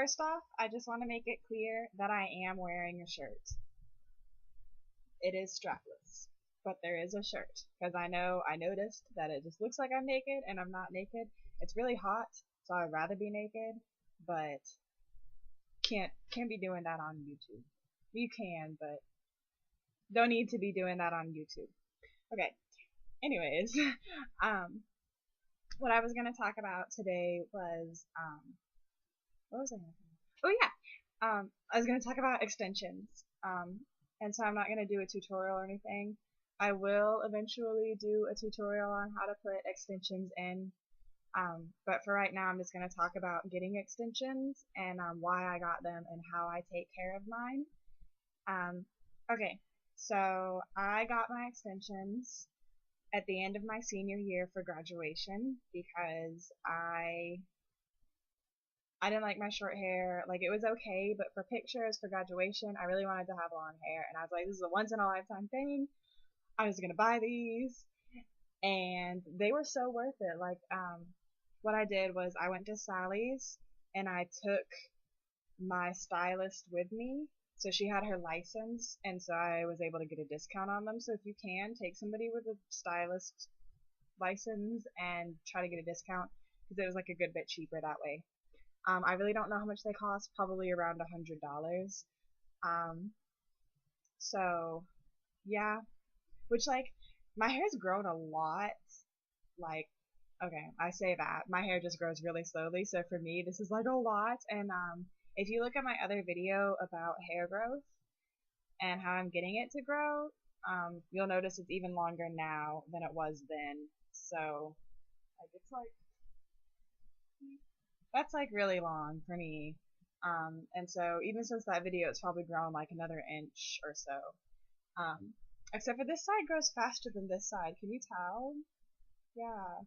First off, I just want to make it clear that I am wearing a shirt. It is strapless, but there is a shirt because I noticed that it just looks like I'm naked and I'm not naked. It's really hot, so I'd rather be naked, but can't be doing that on YouTube. You can, but don't need to be doing that on YouTube. Okay. Anyways, um, what I was gonna talk about today was what was I gonna talk about? Oh yeah, I was gonna talk about extensions. And so I'm not gonna do a tutorial or anything. I will eventually do a tutorial on how to put extensions in. But for right now, I'm just gonna talk about getting extensions and why I got them and how I take care of mine. Okay, so I got my extensions at the end of my senior year for graduation because I didn't like my short hair. Like, it was okay, but for pictures, for graduation, I really wanted to have long hair. And I was like, this is a once in a lifetime thing. I was gonna buy these. And they were so worth it. Like, what I did was I went to Sally's and I took my stylist with me. So she had her license, and so I was able to get a discount on them. So if you can, take somebody with a stylist license and try to get a discount because it was like a good bit cheaper that way. I really don't know how much they cost, probably around $100. Um, so yeah, which like my hair's grown a lot. Like, okay, I say that my hair just grows really slowly, so for me this is like a lot. And if you look at my other video about hair growth and how I'm getting it to grow, you'll notice it's even longer now than it was then. So like it's like that's like really long for me. And so even since that video, it's probably grown like another inch or so. Um, except for this side grows faster than this side. Can you tell? Yeah,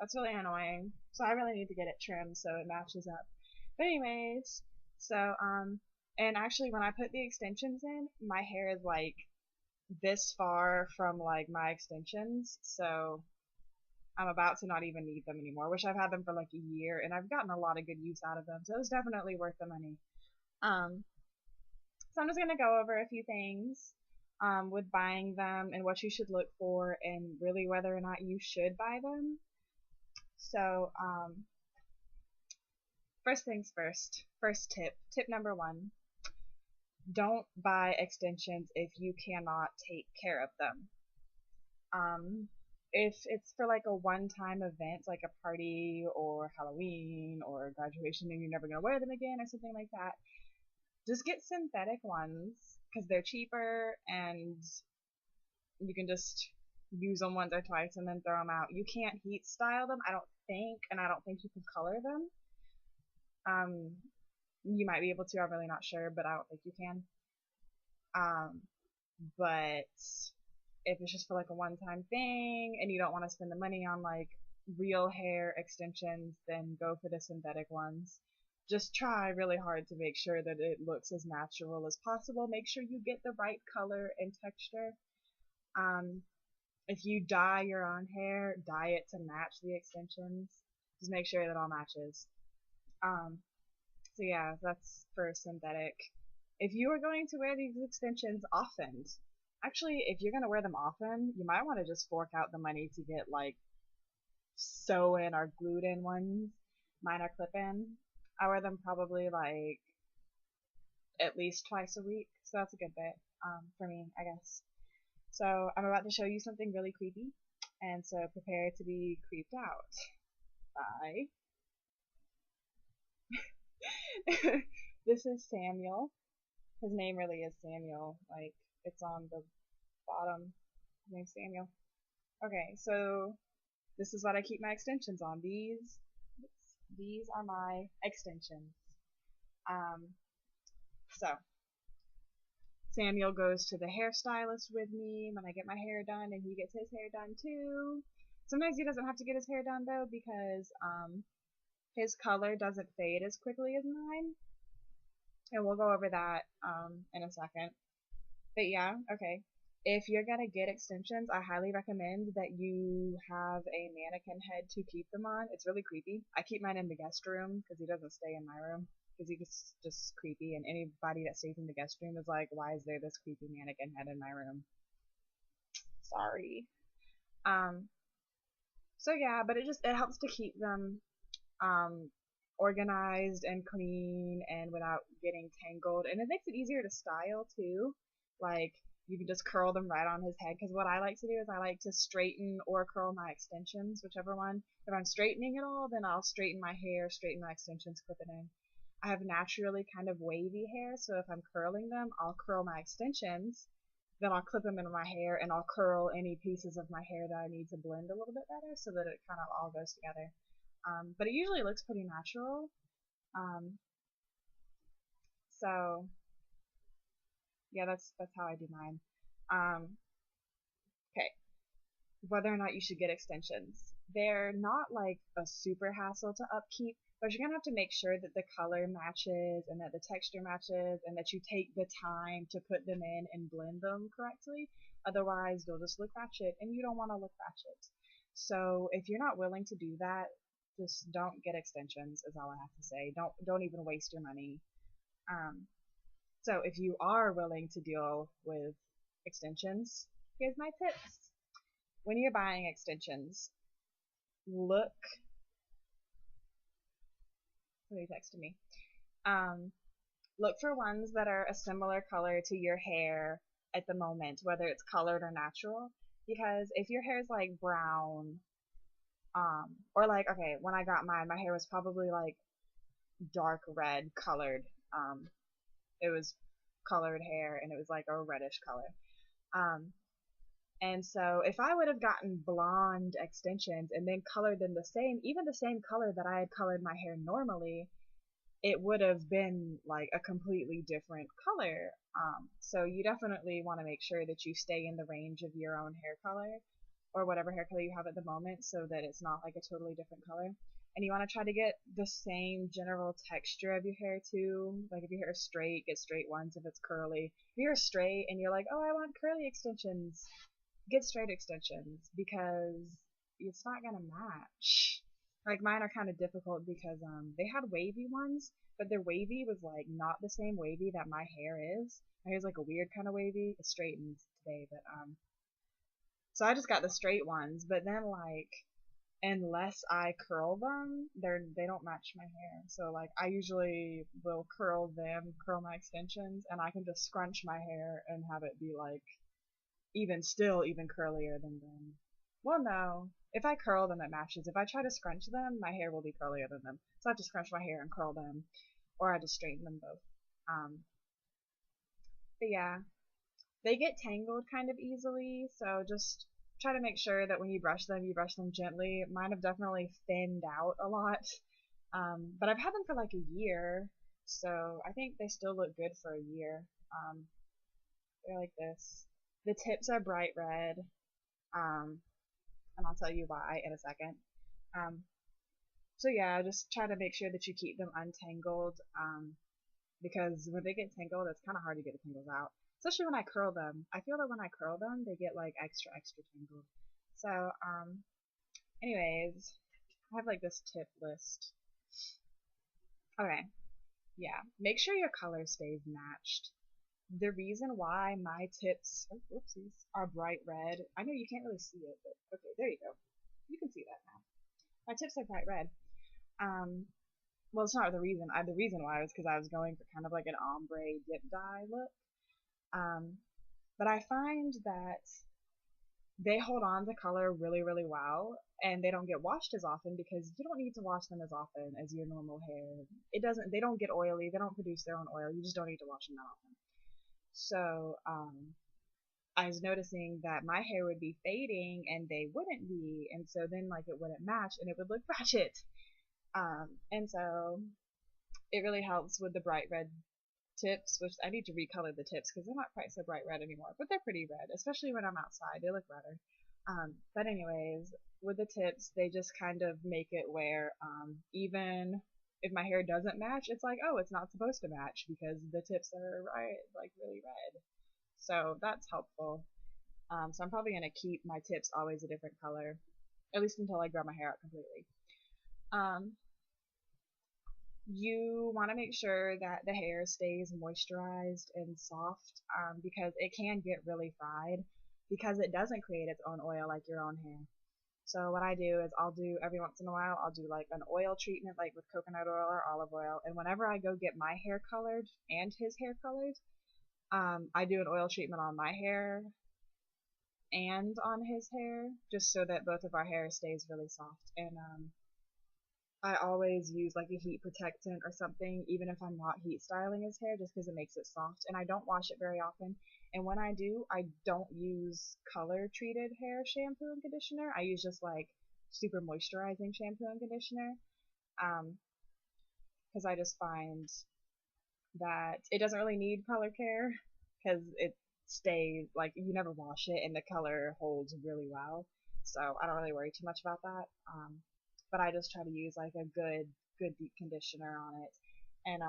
that's really annoying. So I really need to get it trimmed so it matches up. But anyways, so and actually when I put the extensions in, my hair is like this far from like my extensions, so I'm about to not even need them anymore, which I've had them for like a year and I've gotten a lot of good use out of them, so it was definitely worth the money. Um, so I'm just going to go over a few things with buying them and what you should look for and really whether or not you should buy them. So first things first, first tip number one, don't buy extensions if you cannot take care of them. If it's for like a one-time event, like a party or Halloween or graduation, and you're never gonna wear them again or something like that, just get synthetic ones because they're cheaper and you can just use them once or twice and then throw them out. You can't heat style them, I don't think, and I don't think you can color them. You might be able to, I'm really not sure, but I don't think you can. But if it's just for like a one-time thing and you don't want to spend the money on like real hair extensions, then go for the synthetic ones. Just try really hard to make sure that it looks as natural as possible. Make sure you get the right color and texture. If you dye your own hair, dye it to match the extensions. Just make sure that it all matches. So yeah, that's for synthetic. If you are going to wear these extensions often, actually, if you're going to wear them often, you might want to just fork out the money to get like sew-in or glued-in ones. Mine are clip-in. I wear them probably like at least twice a week, so that's a good bit for me, I guess. So I'm about to show you something really creepy, and so prepare to be creeped out. Bye. This is Samuel. His name really is Samuel. Like, it's on the bottom. His name's Samuel. Okay, so this is what I keep my extensions on. These are my extensions. So Samuel goes to the hairstylist with me when I get my hair done, and he gets his hair done too. Sometimes he doesn't have to get his hair done though because his color doesn't fade as quickly as mine, and we'll go over that in a second. But yeah, okay. If you're gonna get extensions, I highly recommend that you have a mannequin head to keep them on. It's really creepy. I keep mine in the guest room because he doesn't stay in my room. because he was just creepy, and anybody that stays in the guest room is like, why is there this creepy mannequin head in my room? Sorry. Um, so yeah, but it helps to keep them um, organized and clean and without getting tangled, and it makes it easier to style too. Like you can just curl them right on his head. Because what I like to do is I like to straighten or curl my extensions, whichever one. If I'm straightening it all, then I'll straighten my hair, straighten my extensions, clip it in. I have naturally kind of wavy hair, so if I'm curling them, I'll curl my extensions, then I'll clip them into my hair, and I'll curl any pieces of my hair that I need to blend a little bit better so that it kind of all goes together. But it usually looks pretty natural. Um, so yeah, that's how I do mine. Um, okay, whether or not you should get extensions. They're not like a super hassle to upkeep, but you're gonna have to make sure that the color matches and that the texture matches and that you take the time to put them in and blend them correctly. Otherwise, they'll just look ratchet, and you don't want to look ratchet. So if you're not willing to do that, just don't get extensions. Is all I have to say. Don't even waste your money. Um, so if you are willing to deal with extensions, here's my tips. When you're buying extensions, look. Somebody texted me. Um, look for ones that are a similar color to your hair at the moment, whether it's colored or natural. Because if your hair is like brown, or like, okay, when I got mine, my hair was probably like dark red colored. It was colored hair and it was like a reddish color. Um, and so if I would have gotten blonde extensions and then colored them the same, even the same color that I had colored my hair normally, it would have been like a completely different color. So you definitely want to make sure that you stay in the range of your own hair color or whatever hair color you have at the moment so that it's not like a totally different color. And you want to try to get the same general texture of your hair too. Like if your hair is straight, get straight ones. If it's curly, if your hair is straight and you're like, oh, I want curly extensions, get straight extensions because it's not gonna match. Like mine are kind of difficult because they had wavy ones, but their wavy was like not the same wavy that my hair is. My hair's like a weird kind of wavy. It's straightened today, but so I just got the straight ones, but then like unless I curl them, they don't match my hair. So like I usually will curl them, curl my extensions, and I can just scrunch my hair and have it be like even curlier than them. Well, no. If I curl them, it matches. If I try to scrunch them, my hair will be curlier than them. So I have to scrunch my hair and curl them, or I just straighten them both. But yeah, they get tangled kind of easily, so just try to make sure that when you brush them gently. Mine have definitely thinned out a lot, but I've had them for like a year, so I think they still look good for a year. They're like this. The tips are bright red, and I'll tell you why in a second. Um, so yeah, just try to make sure that you keep them untangled, because when they get tangled, it's kind of hard to get the tangles out. Especially when I curl them. I feel that when I curl them, they get like extra tangled. So, anyways, I have like this tip list. Okay, yeah, make sure your color stays matched. The reason why my tips, oh, whoopsies, are bright red, I know you can't really see it, but okay, there you go. You can see that now. My tips are bright red. Well, it's not the reason. The reason why was because I was going for kind of like an ombre dip dye look. But I find that they hold on to color really, really well, and they don't get washed as often because you don't need to wash them as often as your normal hair. They don't get oily. They don't produce their own oil. You just don't need to wash them that often. So, I was noticing that my hair would be fading and they wouldn't be, and so then like it wouldn't match and it would look ratchet. And so it really helps with the bright red tips, which I need to recolor the tips because they're not quite so bright red anymore, but they're pretty red, especially when I'm outside. They look redder. But anyways, with the tips, they just kind of make it where even if my hair doesn't match, it's like, oh, it's not supposed to match because the tips are like really red. So that's helpful. So I'm probably gonna keep my tips always a different color, at least until I grow my hair out completely. You want to make sure that the hair stays moisturized and soft, because it can get really fried because it doesn't create its own oil like your own hair. So what I do is I'll do every once in a while, I'll do like an oil treatment like with coconut oil or olive oil. And whenever I go get my hair colored and his hair colored, I do an oil treatment on my hair and on his hair just so that both of our hair stays really soft. And I always use like a heat protectant or something, even if I'm not heat styling his hair, just because it makes it soft. And I don't wash it very often. And when I do, I don't use color treated hair shampoo and conditioner. I use just like super moisturizing shampoo and conditioner. Um, because I just find that it doesn't really need color care because it stays like you never wash it and the color holds really well. So I don't really worry too much about that. But I just try to use like a good deep conditioner on it. And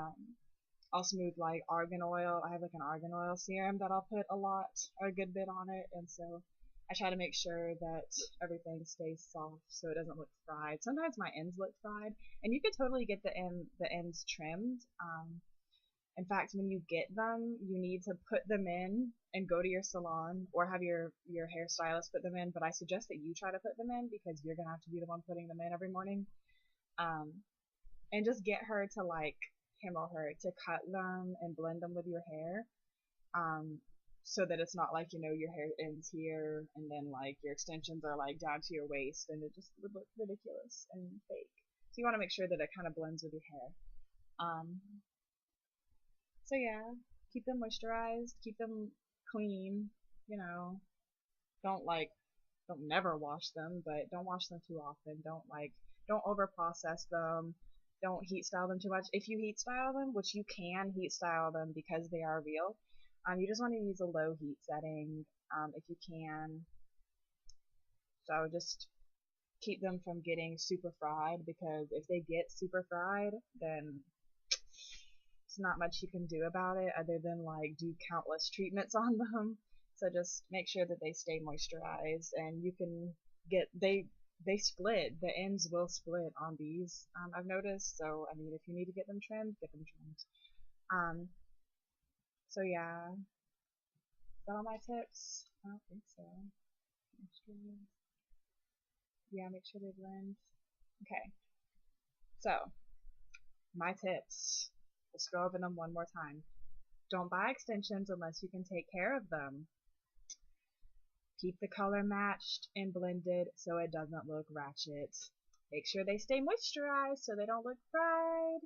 I'll smooth like argan oil. I have like an argan oil serum that I'll put a lot or a good bit on it, and so I try to make sure that everything stays soft so it doesn't look fried. Sometimes my ends look fried, and you could totally get the ends trimmed. In fact, when you get them, you need to put them in and go to your salon or have your hairstylist put them in. But I suggest that you try to put them in because you're gonna have to be the one putting them in every morning. Um, and just get her to like him or her to cut them and blend them with your hair. Um, so that it's not like, your hair ends here and then like your extensions are like down to your waist and it just would look ridiculous and fake. So you want to make sure that it kind of blends with your hair. Um, so yeah, keep them moisturized, keep them clean, you know, don't like, don't never wash them, but don't wash them too often. Don't over process them. Don't heat style them too much. If you heat style them, which you can heat style them because they are real, you just want to use a low heat setting, if you can. So just keep them from getting super fried because if they get super fried, then there's not much you can do about it other than like do countless treatments on them. So just make sure that they stay moisturized, and you can get they split. The ends will split on these. I've noticed. So I mean, if you need to get them trimmed, get them trimmed. Um, so yeah, is that all my tips? I don't think so. Yeah, make sure they blend. Okay, so my tips. Let's go over them one more time. Don't buy extensions unless you can take care of them. Keep the color matched and blended so it doesn't look ratchet. Make sure they stay moisturized so they don't look fried.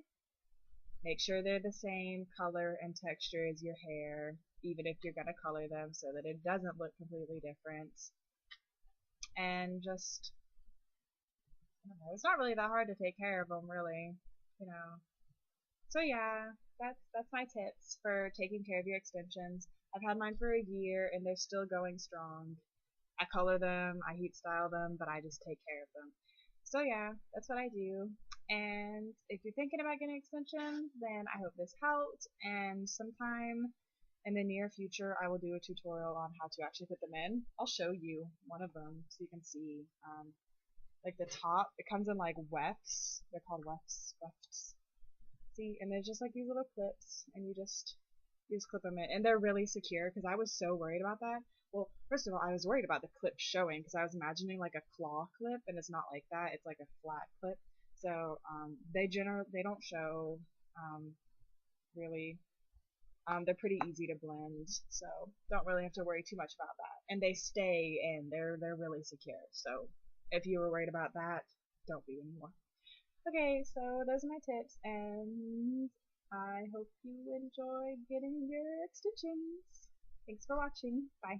Make sure they're the same color and texture as your hair, even if you're going to color them so that it doesn't look completely different. And just, I don't know, it's not really that hard to take care of them, really, you know. So yeah, that's my tips for taking care of your extensions. I've had mine for a year and they're still going strong. I color them, I heat style them, but I just take care of them. So yeah, that's what I do. And if you're thinking about getting extensions, then I hope this helped. And sometime in the near future, I will do a tutorial on how to actually put them in. I'll show you one of them so you can see. Like the top, it comes in like wefts. They're called wefts. See, and there's just like these little clips, and you just clip them in, and they're really secure because I was so worried about that. Well, first of all, I was worried about the clip showing because I was imagining like a claw clip, and it's not like that. It's like a flat clip. So they don't show really. They're pretty easy to blend, so don't really have to worry too much about that. And they stay in. They're really secure. So if you were worried about that, don't be anymore. Okay, so those are my tips, and I hope you enjoy getting your extensions. Thanks for watching. Bye.